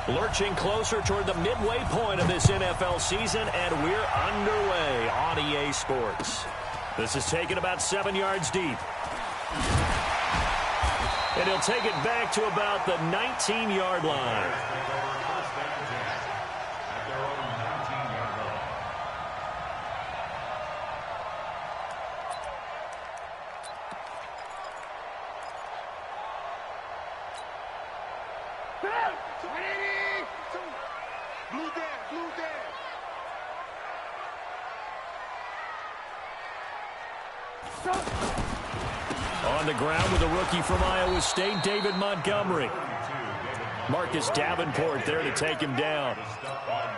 Lurching closer toward the midway point of this NFL season, and we're underway on EA Sports. This is taken about 7 yards deep. And he'll take it back to about the 19-yard line. On the ground with a rookie from Iowa State, David Montgomery. Marcus Davenport there to take him down.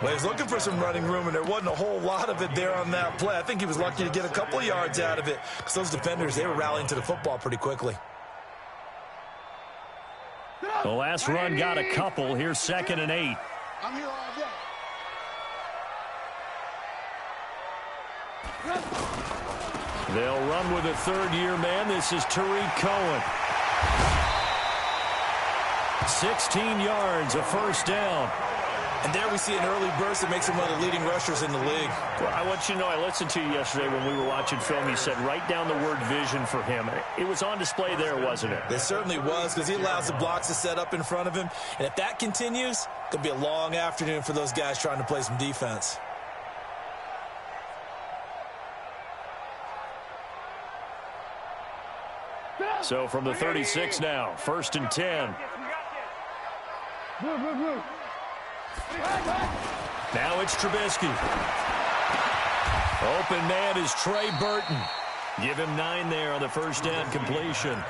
Well, he was looking for some running room, and there wasn't a whole lot of it there on that play. I think he was lucky to get a couple of yards out of it because those defenders, they were rallying to the football pretty quickly. The last run got a couple. Here's 2nd and 8. I'm here all day. They'll run with a third-year man. This is Tariq Cohen. 16 yards, a first down. And there we see an early burst that makes him one of the leading rushers in the league. Well, I want you to know, I listened to you yesterday when we were watching film. You said write down the word vision for him. It was on display there, wasn't it? It certainly was, because he allows the blocks to set up in front of him. And if that continues, it's going to be a long afternoon for those guys trying to play some defense. So from the 36 now, 1st and 10. Now it's Trubisky. Open man is Trey Burton. Give him 9 there on the first down completion.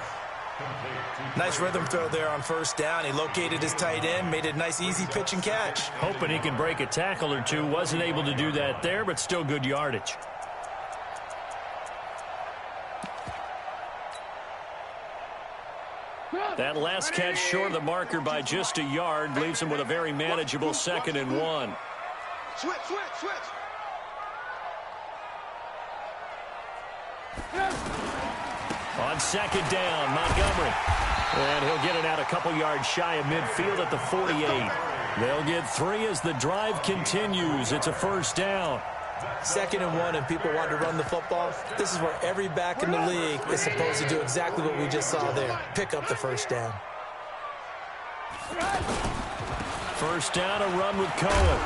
Nice rhythm throw there on first down. He located his tight end, made it a nice easy pitch and catch. Hoping he can break a tackle or two. Wasn't able to do that there, but still good yardage. That last catch short of the marker by just a yard leaves him with a very manageable 2nd and 1. Switch. On 2nd down, Montgomery. And he'll get it out a couple yards shy of midfield at the 48. They'll get 3 as the drive continues. It's a first down. 2nd and 1, and people want to run the football. This is where every back in the league is supposed to do exactly what we just saw there. Pick up the first down. First down, a run with Cohen.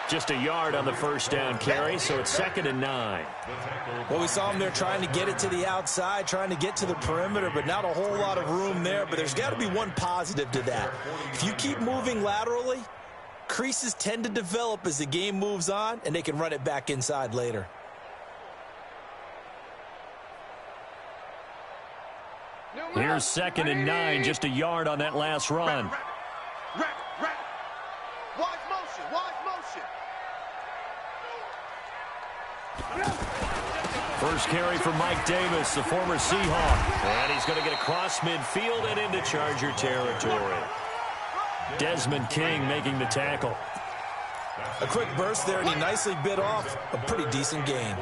Just a yard on the first down carry, so it's 2nd and 9. Well, we saw him there trying to get it to the outside, trying to get to the perimeter, but not a whole lot of room there. But there's got to be one positive to that. If you keep moving laterally, creases tend to develop as the game moves on, and they can run it back inside later. Here's 2nd and 9, just a yard on that last run. Wide motion. First carry for Mike Davis, the former Seahawk. And he's going to get across midfield and into Charger territory. Desmond King making the tackle. A quick burst there, and he nicely bit off a pretty decent gain.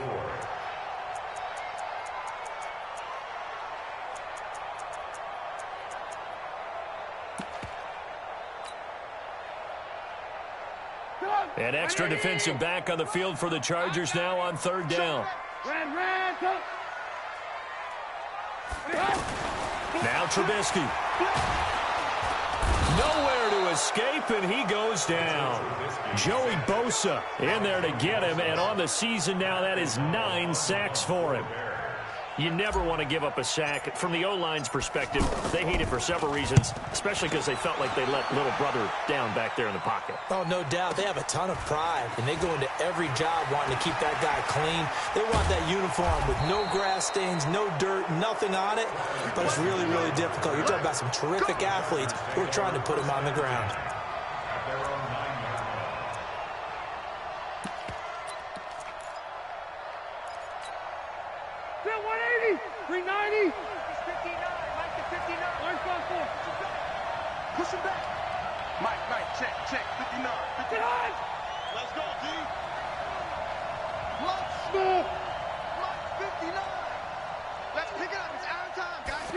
An extra defensive back on the field for the Chargers now on 3rd down. Now Trubisky. Nowhere to escape, and he goes down. Joey Bosa in there to get him, and on the season now, that is 9 sacks for him. You never want to give up a sack. From the O-line's perspective, they hate it for several reasons, especially because they felt like they let little brother down back there in the pocket. Oh, no doubt. They have a ton of pride, and they go into every job wanting to keep that guy clean. They want that uniform with no grass stains, no dirt, nothing on it, but it's really, really difficult. You're talking about some terrific athletes who are trying to put him on the ground. Push him back. Mike, check, 59. Let's go, D. Let's go. Mike, 59. Let's pick it up. It's our time, guys.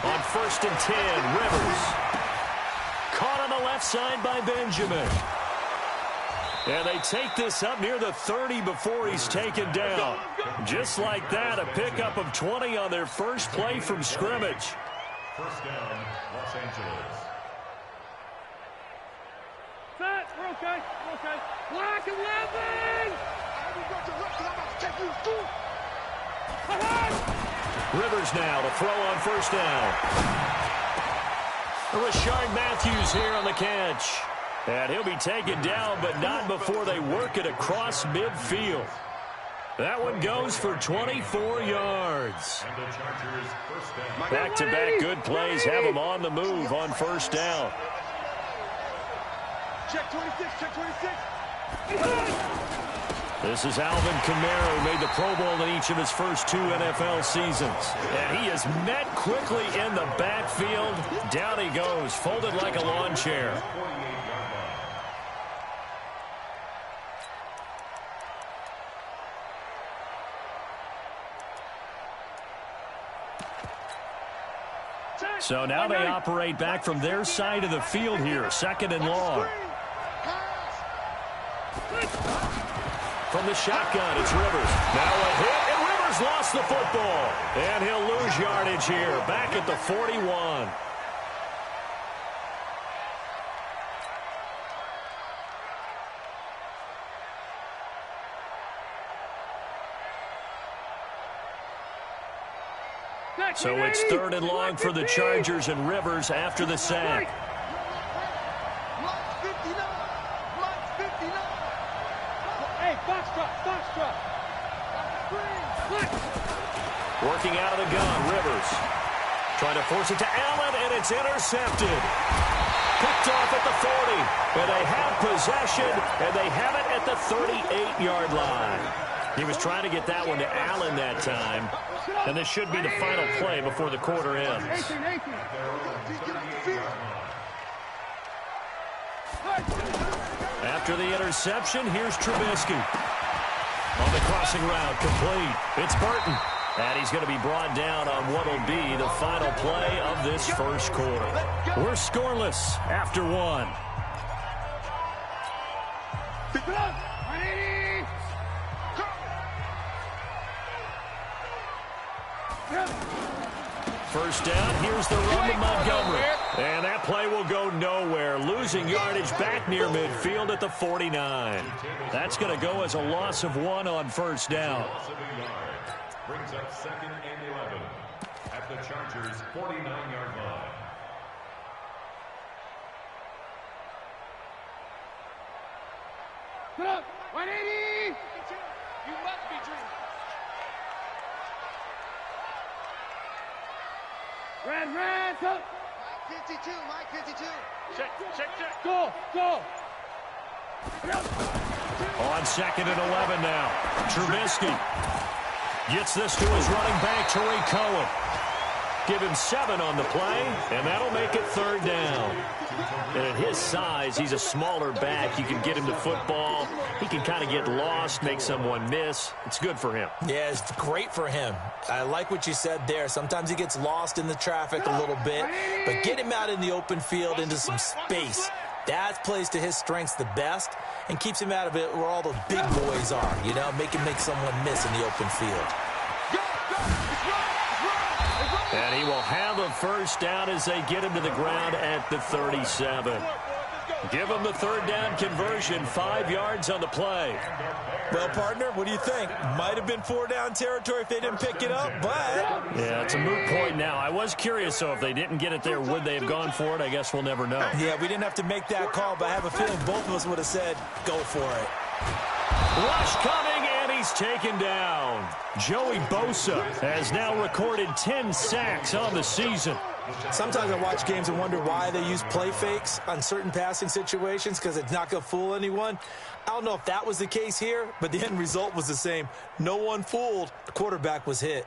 On 1st and 10, Rivers. the left side by Benjamin. And they take this up near the 30 before he's taken down. Just like that, a pickup of 20 on their first play from scrimmage. First down, Los Angeles. Set, we're okay, we're okay. Black 11! Rivers now to throw on first down. Rashard Matthews here on the catch. And he'll be taken down, but not before they work it across midfield. That one goes for 24 yards. And the Chargers first down. Back-to-back good plays have them on the move on first down. Check 26, check 26. This is Alvin Kamara, who made the Pro Bowl in each of his first 2 NFL seasons. And he is met quickly in the backfield. Down he goes, folded like a lawn chair. So now they operate back from their side of the field here, second and long. From the shotgun, it's Rivers. Now a hit, and Rivers lost the football. And he'll lose yardage here, back at the 41. So it's third and long for the Chargers and Rivers after the sack. Hey, box drop. Working out of the gun, Rivers. Trying to force it to Allen, and it's intercepted. Picked off at the 40. And they have possession, and they have it at the 38-yard line. He was trying to get that one to Allen that time. And this should be the final play before the quarter ends. After the interception, here's Trubisky. On the crossing route, complete. It's Burton. And he's going to be brought down on what will be the final play of this first quarter. We're scoreless after one. First down, here's the run to Montgomery. And that play will go nowhere. Losing yardage back near midfield at the 49. That's going to go as a loss of 1 on first down. Brings up second and 11 at the Chargers' 49-yard line. Put up, 180! You must be dreaming. Red, up! Mike 52. Check. Go! On second and 11 now. Trubisky gets this to his running back, Tariq Cohen. Give him 7 on the play, and that'll make it third down. And at his size, he's a smaller back. You can get him to football. He can kind of get lost, make someone miss. It's good for him. Yeah, it's great for him. I like what you said there. Sometimes he gets lost in the traffic a little bit, but get him out in the open field into some space. That plays to his strengths the best and keeps him out of it where all the big boys are, you know, make him make someone miss in the open field. And he will have a first down as they get him to the ground at the 37. Give him the third down conversion, 5 yards on the play. Well, partner, what do you think? Might have been 4-down territory if they didn't pick it up, but... Yeah, it's a moot point now. I was curious, so if they didn't get it there, would they have gone for it? I guess we'll never know. Yeah, we didn't have to make that call, but I have a feeling both of us would have said, go for it. Rush coming, and he's taken down. Joey Bosa has now recorded 10 sacks on the season. Sometimes I watch games and wonder why they use play fakes on certain passing situations because it's not going to fool anyone. I don't know if that was the case here, but the end result was the same. No one fooled. The quarterback was hit.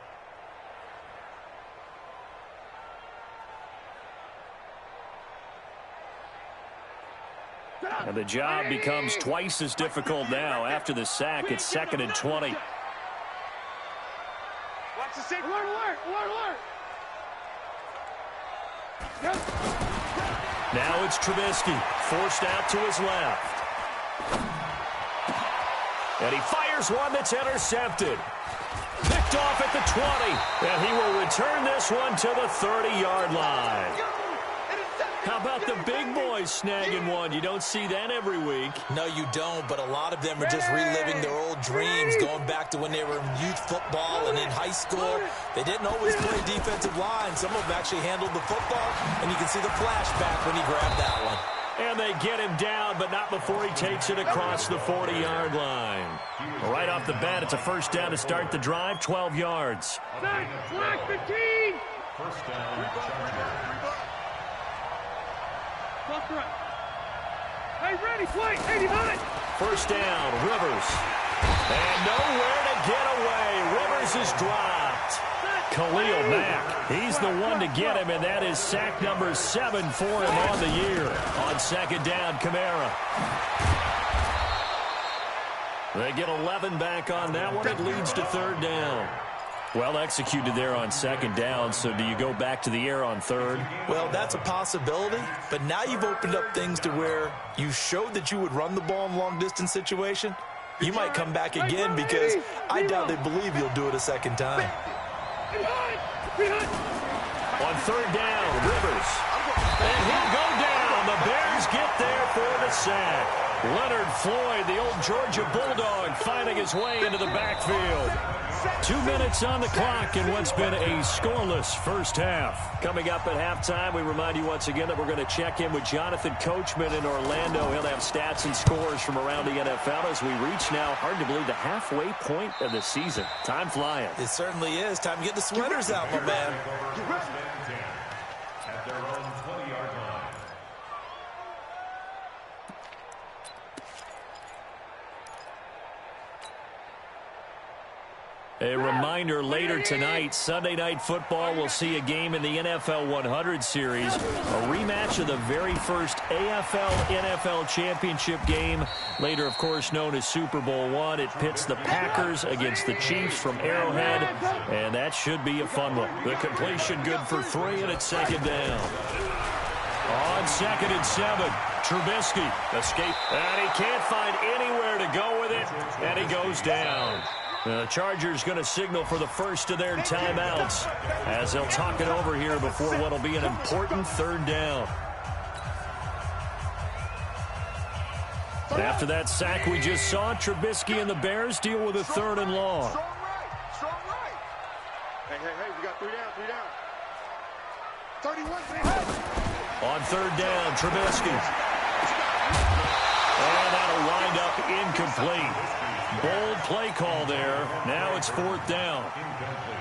And the job becomes twice as difficult now. After the sack, it's 2nd and 20. Watch the safety. Alert! Now it's Trubisky, forced out to his left. And he fires one that's intercepted. Picked off at the 20. And he will return this one to the 30-yard line. How about the big boys snagging one? You don't see that every week. No, you don't, but a lot of them are just reliving their old dreams, going back to when they were in youth football and in high school. They didn't always play defensive line. Some of them actually handled the football, and you can see the flashback when he grabbed that one. And they get him down, but not before he takes it across the 40-yard line. Right off the bat, it's a first down to start the drive, 12 yards. Flag 15. First down. Hey, ready, play, 89. First down, Rivers. And nowhere to get away. Rivers is dropped. Khalil Mack, he's the one to get him, and that is sack number 7 for him on the year. On second down, Kamara. They get 11 back on that one. It leads to third down. Well executed there on second down, so do you go back to the air on third? Well, that's a possibility, but now you've opened up things to where you showed that you would run the ball in a long-distance situation. You might come back again because I doubt they believe you'll do it a second time. On third down, Rivers. And he'll go down. The Bears get there for the sack. Leonard Floyd, the old Georgia Bulldog, finding his way into the backfield. 2 minutes on the clock in what's been a scoreless first half. Coming up at halftime, we remind you once again that we're going to check in with Jonathan Coachman in Orlando. He'll have stats and scores from around the NFL as we reach now, hard to believe, the halfway point of the season. Time flying. It certainly is. Time to get the sweaters out, my man. At their own 20-yard line. A reminder, later tonight, Sunday Night Football will see a game in the NFL 100 Series, a rematch of the very first AFL-NFL Championship game, later, of course, known as Super Bowl I. It pits the Packers against the Chiefs from Arrowhead, and that should be a fun one. The completion good for 3, and it's second down. On second and 7, Trubisky escape, and he can't find anywhere to go with it, and he goes down. The Chargers going to signal for the first of their timeouts as they'll talk it over here before what will be an important third down. After that sack we just saw, Trubisky and the Bears deal with a third and long. Strong right. Hey, we got 3 down. 31. On third down, Trubisky. And that'll wind up incomplete. Bold play call there. Now it's fourth down.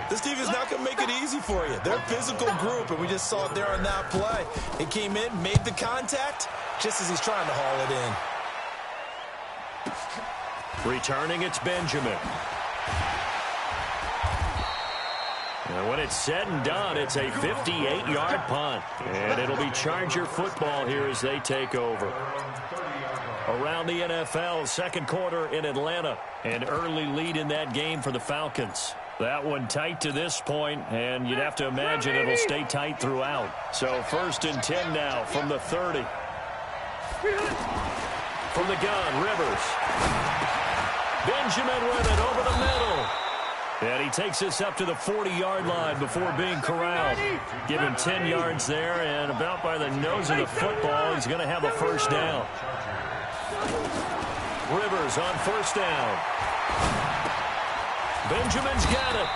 This defense is not going to make it easy for you. They're a physical group, and we just saw it there on that play. He came in, made the contact, just as he's trying to haul it in. Returning, it's Benjamin. And when it's said and done, it's a 58-yard punt. And it'll be Charger football here as they take over. Around the NFL, second quarter in Atlanta. An early lead in that game for the Falcons. That one tight to this point, and you'd have to imagine it'll stay tight throughout. So first and 10 now from the 30. From the gun, Rivers. Benjamin with it over the middle. And he takes us up to the 40-yard line before being corralled. Give him 10 yards there, and about by the nose of the football, he's going to have a first down. Rivers on first down. Benjamin's got it.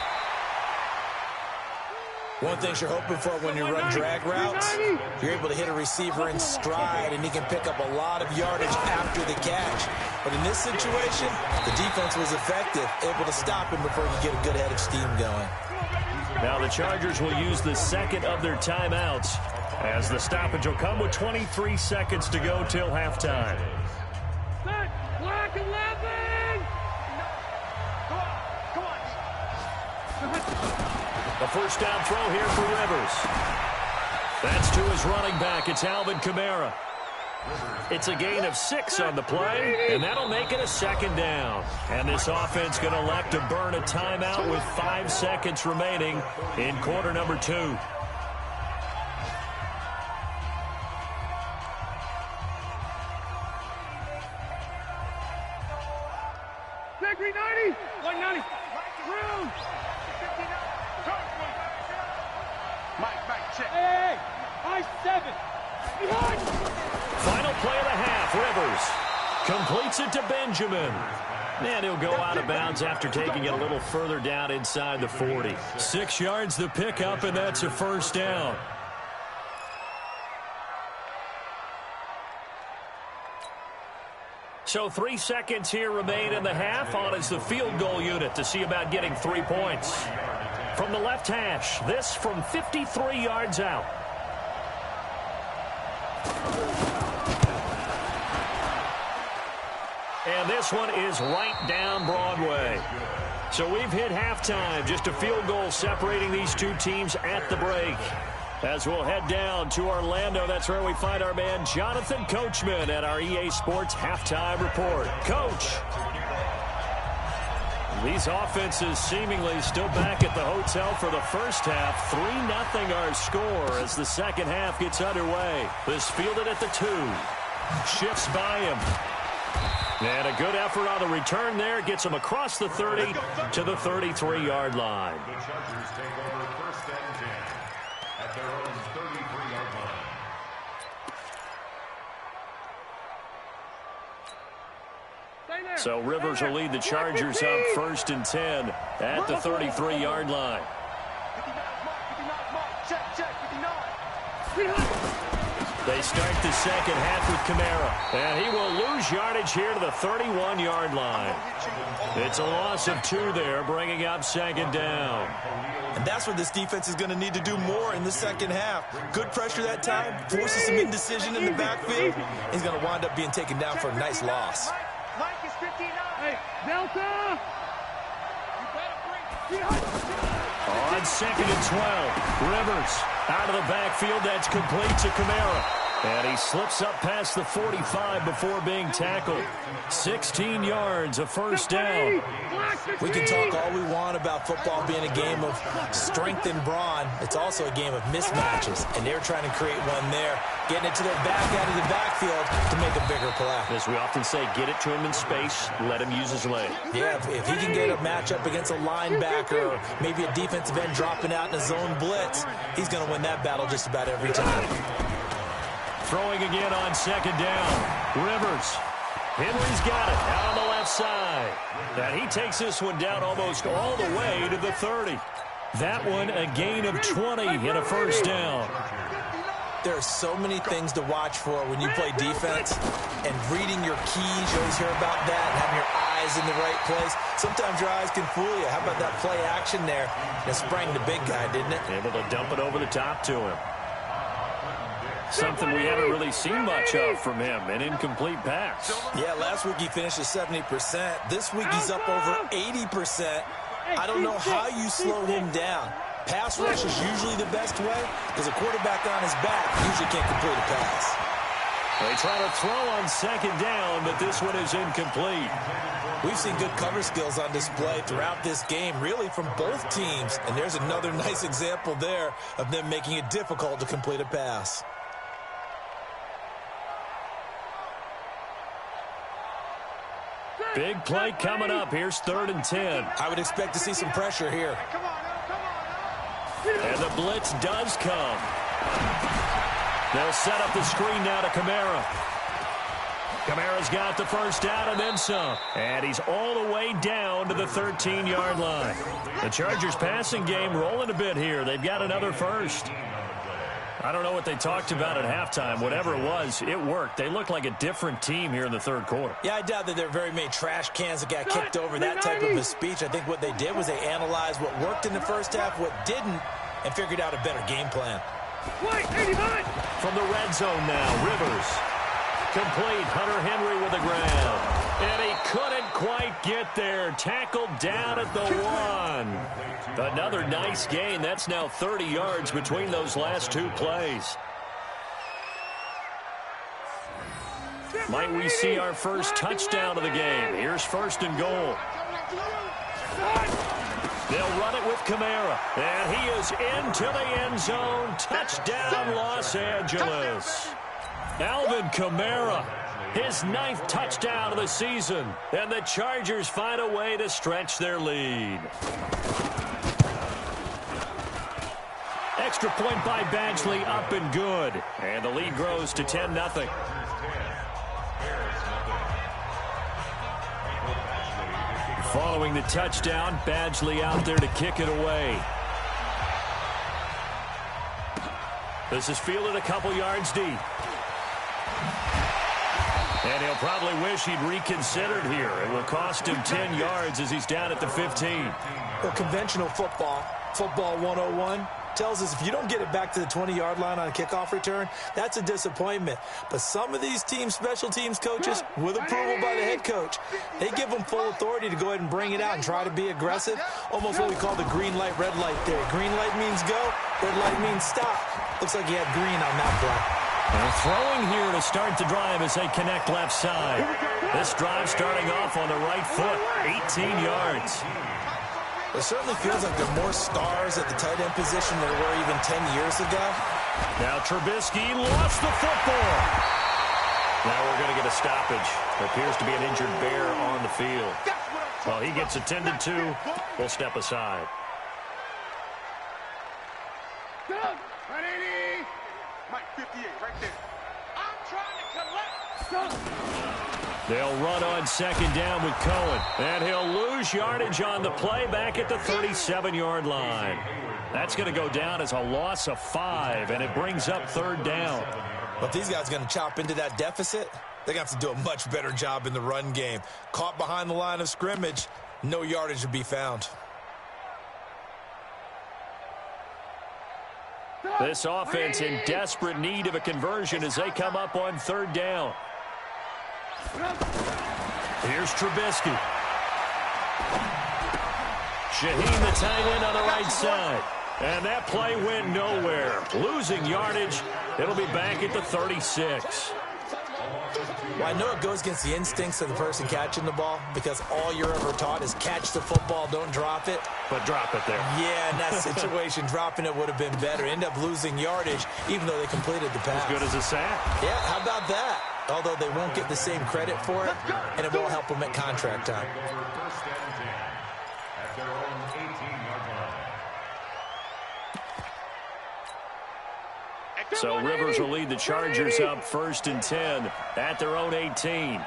One thing you're hoping for when you run drag routes, you're able to hit a receiver in stride, and he can pick up a lot of yardage after the catch. But in this situation, the defense was effective, able to stop him before he could get a good head of steam going. Now the Chargers will use the second of their timeouts as the stoppage will come with 23 seconds to go till halftime. Black 11! The first down throw here for Rivers. That's to his running back. It's Alvin Kamara. It's a gain of 6 on the play, and that'll make it a second down. And this offense going to elect to burn a timeout with 5 seconds remaining in quarter number 2. 390. 190. Room. Mike, check. Hey, I-7. Behind. Final play of the half. Rivers completes it to Benjamin. And he'll go out of bounds after taking it a little further down inside the 40. 6 yards the pickup, and that's a first down. So 3 seconds here remain in the half. On is the field goal unit to see about getting 3 points. From the left hash, this from 53 yards out. And this one is right down Broadway. So we've hit halftime. Just a field goal separating these two teams at the break. As we'll head down to Orlando, that's where we find our man Jonathan Coachman at our EA Sports Halftime Report. Coach, these offenses seemingly still back at the hotel for the first half. 3-0 our score as the second half gets underway. This fielded at the 2. Shifts by him. And a good effort on the return there. Gets him across the 30 to the 33-yard line. The Chargers take over first and 10 at their own 33-yard line. Stay there. So Rivers will lead the Chargers up first and 10 at the 33-yard line. 59 mark. Check. 59. Behind. They start the second half with Kamara. And he will lose yardage here to the 31-yard line. It's a loss of 2 there, bringing up second down. And that's what this defense is going to need to do more in the second half. Good pressure that time, forces some indecision in the backfield. He's going to wind up being taken down for a nice loss. Mike is 59. Hey, Delta. On second and 12, Rivers out of the backfield. That's complete to Kamara. And he slips up past the 45 before being tackled. 16 yards, a first down. We can talk all we want about football being a game of strength and brawn. It's also a game of mismatches, and they're trying to create one there, getting it to their back out of the backfield to make a bigger play. As we often say, get it to him in space, let him use his leg. Yeah, if he can get a matchup against a linebacker or maybe a defensive end dropping out in a zone blitz, he's going to win that battle just about every time. Throwing again on second down. Rivers. Henry's got it out on the left side. And he takes this one down almost all the way to the 30. That one a gain of 20 and a first down. There are so many things to watch for when you play defense, and reading your keys, you always hear about that, and having your eyes in the right place. Sometimes your eyes can fool you. How about that play action there? It sprang the big guy, didn't it? Able to dump it over the top to him. Something we haven't really seen much of from him, an incomplete pass. Yeah, last week he finished at 70%. This week he's up over 80%. I don't know how you slow him down. Pass rush is usually the best way because a quarterback on his back usually can't complete a pass. They try to throw on second down, but this one is incomplete. We've seen good cover skills on display throughout this game, really from both teams. And there's another nice example there of them making it difficult to complete a pass. Big play coming up. Here's 3rd and 10. I would expect to see some pressure here. Come on. And the blitz does come. They'll set up the screen now to Kamara. Kamara's got the first down and then some. And he's all the way down to the 13-yard line. The Chargers passing game rolling a bit here. They've got another first. I don't know what they talked about at halftime. Whatever it was, it worked. They look like a different team here in the third quarter. Yeah, I doubt that there are very many trash cans that got kicked over, that type of a speech. I think what they did was they analyzed what worked in the first half, what didn't, and figured out a better game plan. From the red zone now, Rivers. Complete, Hunter Henry with the ground. And he couldn't quite get there. Tackled down at the 1. Another nice gain. That's now 30 yards between those last 2 plays. Might we see our first touchdown of the game? Here's 1st and goal. They'll run it with Kamara. And he is into the end zone. Touchdown, Los Angeles. Alvin Kamara His 9th touchdown of the season. And the Chargers find a way to stretch their lead. Extra point by Badgley, up and good. And the lead grows to 10-0. Following the touchdown, Badgley out there to kick it away. This is fielded a couple yards deep. And he'll probably wish he'd reconsidered here. It will cost him 10 yards as he's down at the 15. Well, conventional football 101, tells us if you don't get it back to the 20-yard line on a kickoff return, that's a disappointment. But some of these teams, special teams coaches, with approval by the head coach, they give them full authority to go ahead and bring it out and try to be aggressive. Almost what we call the green light, red light theory. Green light means go, red light means stop. Looks like he had green on that play. They're throwing here to start the drive as they connect left side. This drive starting off on the right foot, 18 yards. It certainly feels like there are more stars at the tight end position than there were even 10 years ago. Now Trubisky lost the football. Now we're going to get a stoppage. There appears to be an injured bear on the field. Well, he gets attended to. We'll step aside. Mike 58 right there. I'm trying to collect. They'll run on second down with Cohen. And he'll lose yardage on the play back at the 37-yard line. That's going to go down as a loss of 5, and it brings up third down. But if these guys are going to chop into that deficit, they're going to have to do a much better job in the run game. Caught behind the line of scrimmage, no yardage to be found. This offense in desperate need of a conversion as they come up on third down. Here's Trubisky. Shaheen, the tight end, on the right side. And that play went nowhere. Losing yardage. It'll be back at the 36. Well, I know it goes against the instincts of the person catching the ball because all you're ever taught is catch the football, don't drop it. But drop it there. Yeah, in that situation, dropping it would have been better. End up losing yardage even though they completed the pass. As good as a sack. Yeah, how about that? Although they won't get the same credit for it, and it won't help them at contract time. So Rivers will lead the Chargers up 1st and 10 at their own 18.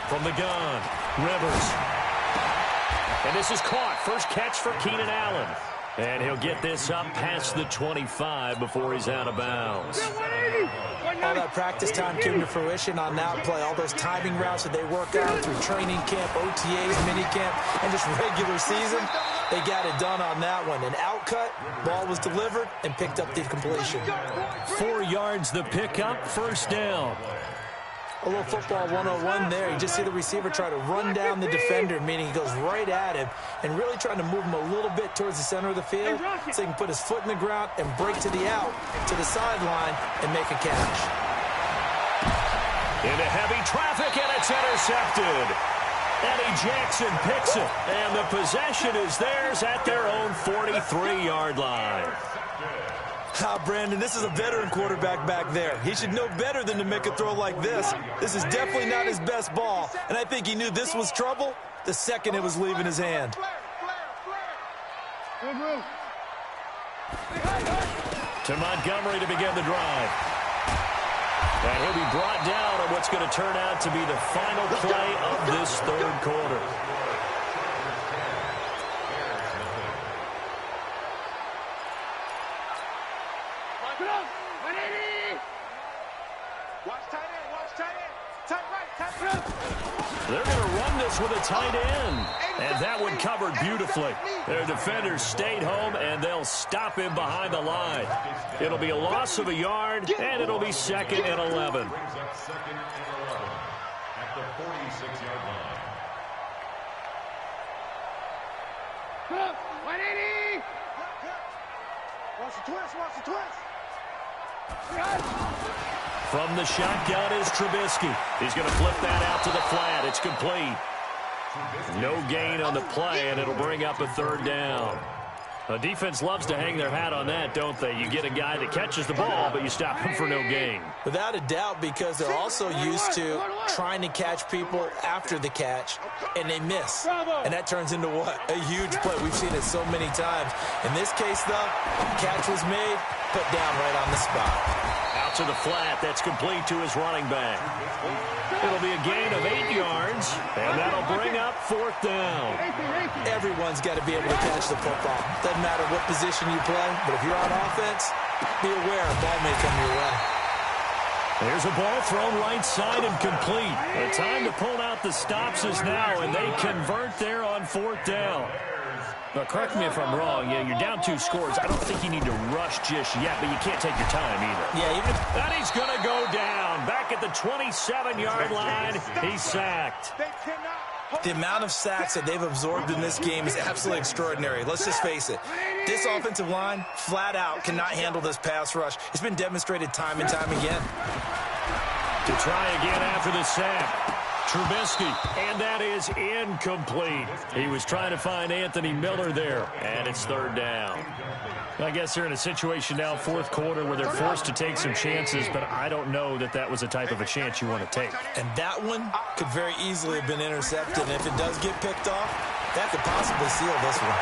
From the gun, Rivers. And this is caught. First catch for Keenan Allen. And he'll get this up past the 25 before he's out of bounds. All that practice time came to fruition on that play. All those timing routes that they work out through training camp, OTAs, minicamp, and just regular season, they got it done on that one. An outcut, ball was delivered, and picked up the completion. 4 yards the pickup, first down. A little football 101 there. You just see the receiver try to run down the defender, meaning he goes right at him and really trying to move him a little bit towards the center of the field so he can put his foot in the ground and break to the out, to the sideline, and make a catch. Into heavy traffic, and it's intercepted. Eddie Jackson picks it, and the possession is theirs at their own 43-yard line. Brandon, this is a veteran quarterback back there. He should know better than to make a throw like this. This is definitely not his best ball, and I think he knew this was trouble the second it was leaving his hand. To Montgomery to begin the drive. And he'll be brought down on what's going to turn out to be the final play of this third quarter. They're going to run this with a tight end. And that one covered beautifully. Their defenders stayed home, and they'll stop him behind the line. It'll be a loss of a yard, and it'll be 2nd and 11. Brings up 2nd and 11 at the 46-yard line. Watch the twist, watch the twist. From the shotgun is Trubisky. He's going to flip that out to the flat. It's complete. No gain on the play, and it'll bring up a third down. The defense loves to hang their hat on that, don't they? You get a guy that catches the ball, but you stop him for no gain. Without a doubt, because they're also used to trying to catch people after the catch, and they miss. And that turns into what? A huge play. We've seen it so many times. In this case, though, catch was made, put down right on the spot. Out to the flat. That's complete to his running back. It'll be a gain of 8 yards, and that'll bring up 4th down. Everyone's got to be able to catch the football. Doesn't matter what position you play, but if you're on offense, be aware a ball may come your way. There's a ball thrown right side and complete. The time to pull out the stops is now, and they convert there on 4th down. Now, correct me if I'm wrong. Yeah, you're down 2 scores. I don't think you need to rush just yet, but you can't take your time either. Yeah, even if... And he's going to go down. Back at the 27-yard line, he's sacked. The amount of sacks that they've absorbed in this game is absolutely extraordinary. Let's just face it. This offensive line, flat out, cannot handle this pass rush. It's been demonstrated time and time again. To try again after the sack. Trubisky, and that is incomplete. He was trying to find Anthony Miller there, and it's 3rd down. I guess they're in a situation now, 4th quarter, where they're forced to take some chances, but I don't know that that was the type of a chance you want to take. And that one could very easily have been intercepted, and if it does get picked off, that could possibly seal this one.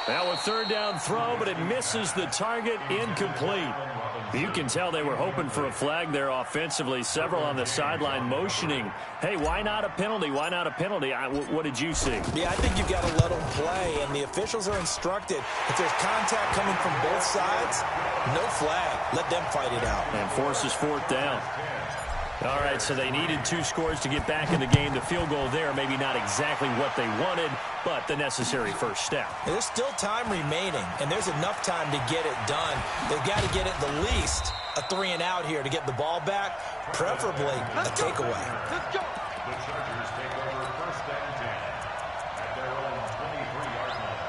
Now a 3rd down throw, but it misses the target, incomplete. You can tell they were hoping for a flag there offensively. Several on the sideline motioning, hey, why not a penalty? Why not a penalty? What did you see? Yeah, I think you've got to let them play, and the officials are instructed. If there's contact coming from both sides, no flag. Let them fight it out. And forces 4th down. All right, so they needed 2 scores to get back in the game. The field goal there, maybe not exactly what they wanted, but the necessary first step. There's still time remaining, and there's enough time to get it done. They've got to get at the least a 3-and-out here to get the ball back, preferably a takeaway. Let's go. The Chargers take over 1st and 10 at their own 23-yard line.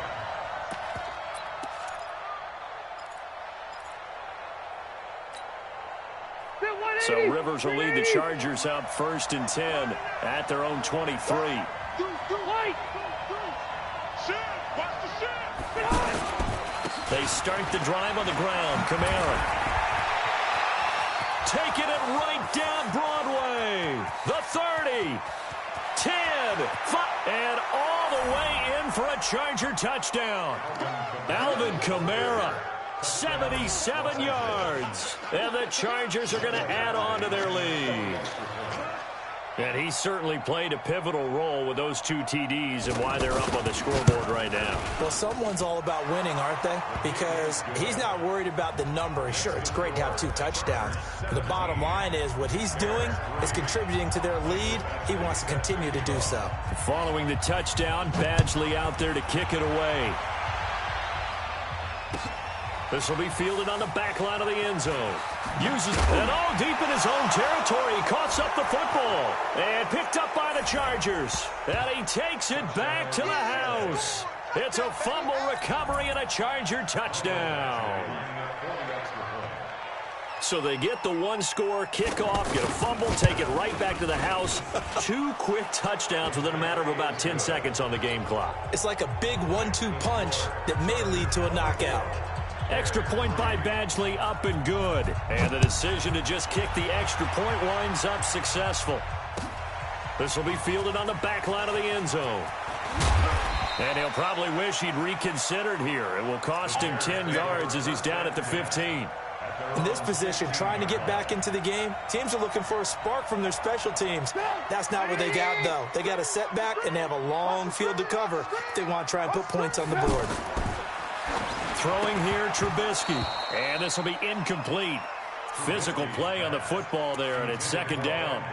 So Rivers will lead the Chargers up 1st and 10 at their own 23. They start the drive on the ground. Kamara taking it right down Broadway. The 30, 10, 5, and all the way in for a Charger touchdown. Alvin Kamara. 77 yards. And the Chargers are going to add on to their lead. And he certainly played a pivotal role with those 2 TDs and why they're up on the scoreboard right now. Well, someone's all about winning, aren't they? Because he's not worried about the number. Sure, it's great to have 2 touchdowns. But the bottom line is what he's doing is contributing to their lead. He wants to continue to do so. Following the touchdown, Badgley out there to kick it away. This will be fielded on the back line of the end zone. Uses it all deep in his own territory. He coughs up the football. And picked up by the Chargers. And he takes it back to the house. It's a fumble recovery and a Charger touchdown. So they get the 1-score kickoff, get a fumble, take it right back to the house. 2 quick touchdowns within a matter of about 10 seconds on the game clock. It's like a big 1-2 punch that may lead to a knockout. Extra point by Badgley, up and good. And the decision to just kick the extra point winds up successful. This will be fielded on the back line of the end zone. And he'll probably wish he'd reconsidered here. It will cost him 10 yards as he's down at the 15. In this position, trying to get back into the game, teams are looking for a spark from their special teams. That's not what they got, though. They got a setback, and they have a long field to cover if they want to try and put points on the board. Throwing here, Trubisky. And this will be incomplete. Physical play on the football there, and it's 2nd down.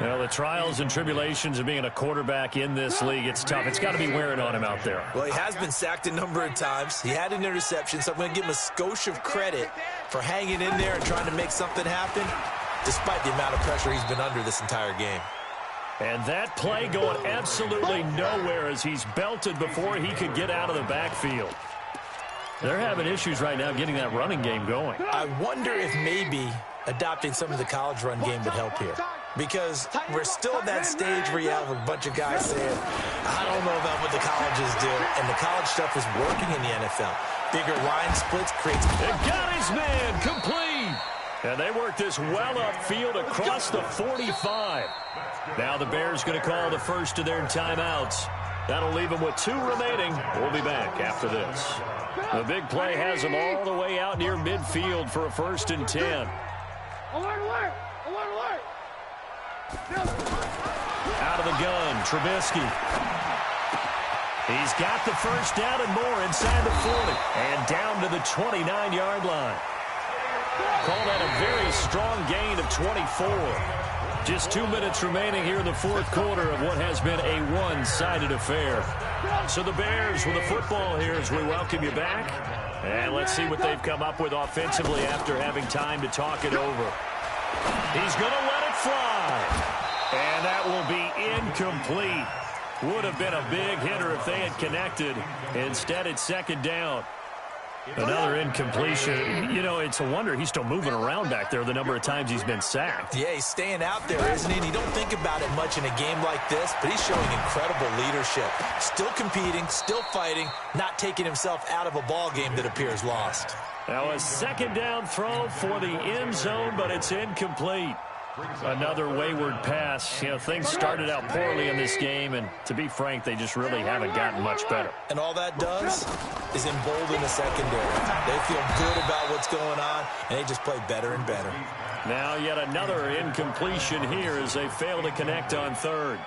Well, the trials and tribulations of being a quarterback in this league, it's tough. It's got to be wearing on him out there. Well, he has been sacked a number of times. He had an interception, so I'm going to give him a skosh of credit for hanging in there and trying to make something happen, despite the amount of pressure he's been under this entire game. And that play going absolutely nowhere as he's belted before he could get out of the backfield. They're having issues right now getting that running game going. I wonder if maybe adopting some of the college run game would help here. Because we're still at that stage where you have a bunch of guys saying, I don't know about what the colleges do. And the college stuff is working in the NFL. Bigger line splits creates... It got his man complete. And they work this well upfield across the 45. Now the Bears going to call the first of their timeouts. That'll leave them with 2 remaining. We'll be back after this. The big play has them all the way out near midfield for a 1st and 10. Alert! Out of the gun, Trubisky. He's got the first down and more inside the 40. And down to the 29-yard line. Call that a very strong gain of 24. Just 2 minutes remaining here in the 4th quarter of what has been a one-sided affair. So the Bears with the football here as we welcome you back. And let's see what they've come up with offensively after having time to talk it over. He's going to let it fly. And that will be incomplete. Would have been a big hitter if they had connected. Instead, it's 2nd down. Another incompletion. You know, it's a wonder he's still moving around back there the number of times he's been sacked. Yeah, he's staying out there, isn't he? And you don't think about it much in a game like this, but he's showing incredible leadership. Still competing, still fighting, not taking himself out of a ball game that appears lost. Now a 2nd down throw for the end zone, but it's incomplete. Another wayward pass. You know, things started out poorly in this game, and to be frank, they just really haven't gotten much better. And all that does is embolden the secondary. They feel good about what's going on, and they just play better and better. Now yet another incompletion here as they fail to connect on 3rd.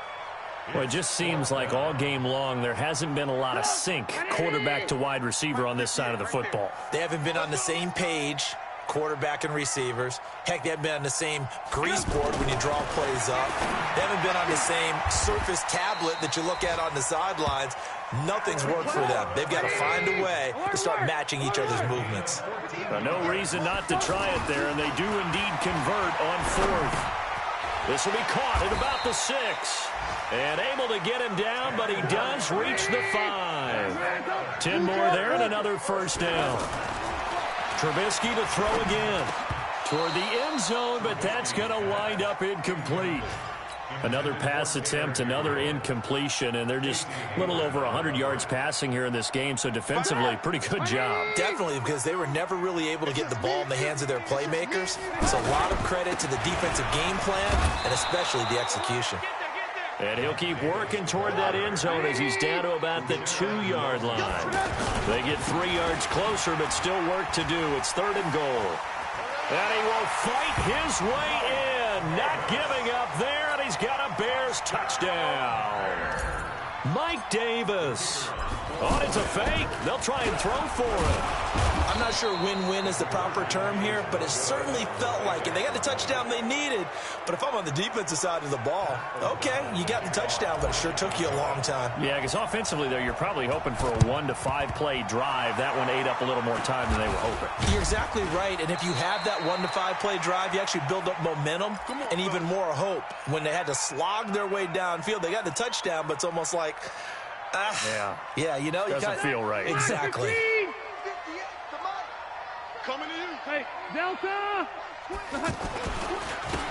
Well, it just seems like all game long there hasn't been a lot of sync quarterback to wide receiver on this side of the football. They haven't been on the same page, quarterback and receivers. Heck, they haven't been on the same grease board when you draw plays up. They haven't been on the same surface tablet that you look at on the sidelines. Nothing's worked for them. They've got to find a way to start matching each other's movements. No reason not to try it there, and they do indeed convert on 4th. This will be caught at about the 6. And able to get him down, but he does reach the 5. 10 more there and another 1st down. Trubisky to throw again toward the end zone, but that's going to wind up incomplete. Another pass attempt, another incompletion, and they're just a little over 100 yards passing here in this game, so defensively, pretty good job. Definitely, because they were never really able to get the ball in the hands of their playmakers. So a lot of credit to the defensive game plan, and especially the execution. And he'll keep working toward that end zone as he's down to about the 2-yard line. They get 3 yards closer, but still work to do. It's 3rd and goal. And he will fight his way in. Not giving up there, and he's got a Bears touchdown. Mike Davis. Oh, it's a fake. They'll try and throw for it. I'm not sure win-win is the proper term here, but it certainly felt like it. They got the touchdown they needed, but if I'm on the defensive side of the ball, okay, you got the touchdown, but it sure took you a long time. Yeah, because offensively, though, you're probably hoping for a 1 to 5 play drive. That one ate up a little more time than they were hoping. You're exactly right, and if you have that 1 to 5 play drive, you actually build up momentum and even more hope. When they had to slog their way downfield, they got the touchdown, but it's almost like, yeah, you know, doesn't feel right. Exactly. Coming to you. Hey, Delta.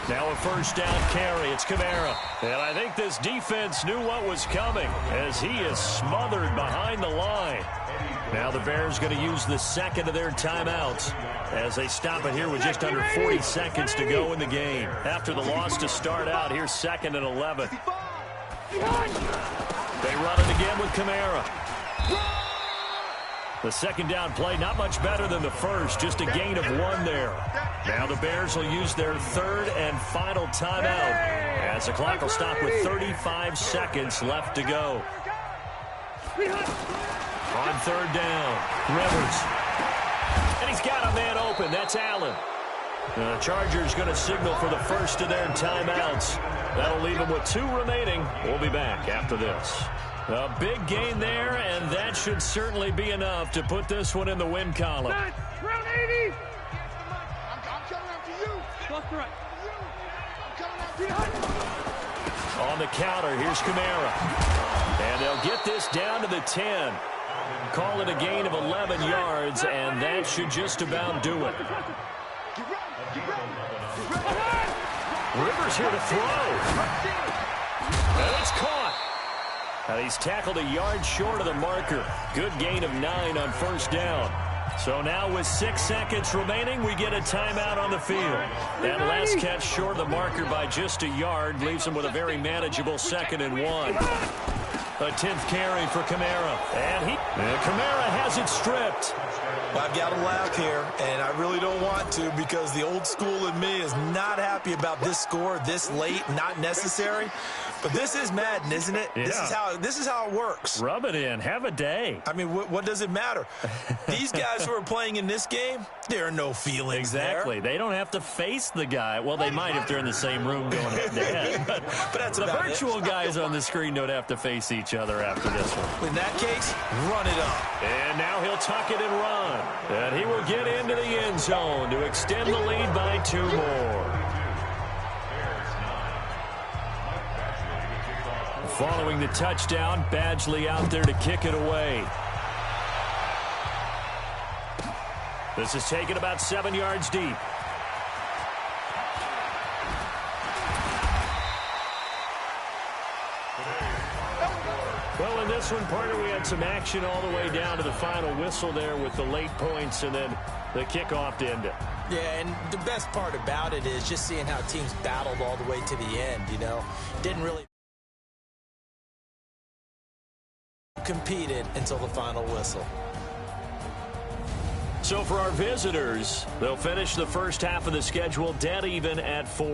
Now a 1st down carry. It's Kamara. And I think this defense knew what was coming as he is smothered behind the line. Now the Bears going to use the 2nd of their timeouts as they stop it here with just under 40 seconds to go in the game. After the loss to start out, here's 2nd and 11. They run it again with Kamara. The 2nd down play, not much better than the first, just a gain of 1 there. Now the Bears will use their 3rd and final timeout as the clock will stop with 35 seconds left to go. On 3rd down, Rivers. And he's got a man open. That's Allen. The Chargers going to signal for the first of their timeouts. That'll leave them with 2 remaining. We'll be back after this. A big gain there, and that should certainly be enough to put this one in the win column. Round 80. I'm coming after you. Plus right. I'm coming after you. On the counter, here's Kamara. And they'll get this down to the 10. Call it a gain of 11 yards, and that should just about do it. Rivers here to throw. And it's caught. And he's tackled a yard short of the marker. Good gain of 9 on first down. So now with 6 seconds remaining, we get a timeout on the field. That last catch short of the marker by just a yard leaves him with a very manageable 2nd and 1. A 10th carry for Kamara. And Kamara has it stripped. Well, I've got to laugh here, and I really don't want to because the old school in me is not happy about this score this late, not necessary. But this is Madden, isn't it? Yeah. This is how it works. Rub it in. Have a day. I mean, what does it matter? These guys who are playing in this game, there are no feelings Exactly. there. They don't have to face the guy. Well, they might if they're in the same room going head-to-head. But that's the about virtual it. guys on the screen don't have to face each other after this one. In that case, run it up. And now he'll tuck it and run. And he will get into the end zone to extend the lead by 2 more. Following the touchdown, Badgley out there to kick it away. This is taken about 7 yards deep. Well, in this one, partner, we had some action all the way down to the final whistle there with the late points and then the kickoff to end it. Yeah, and the best part about it is just seeing how teams battled all the way to the end, you know. Didn't really competed until the final whistle. So for our visitors, they'll finish the first half of the schedule dead even at 4.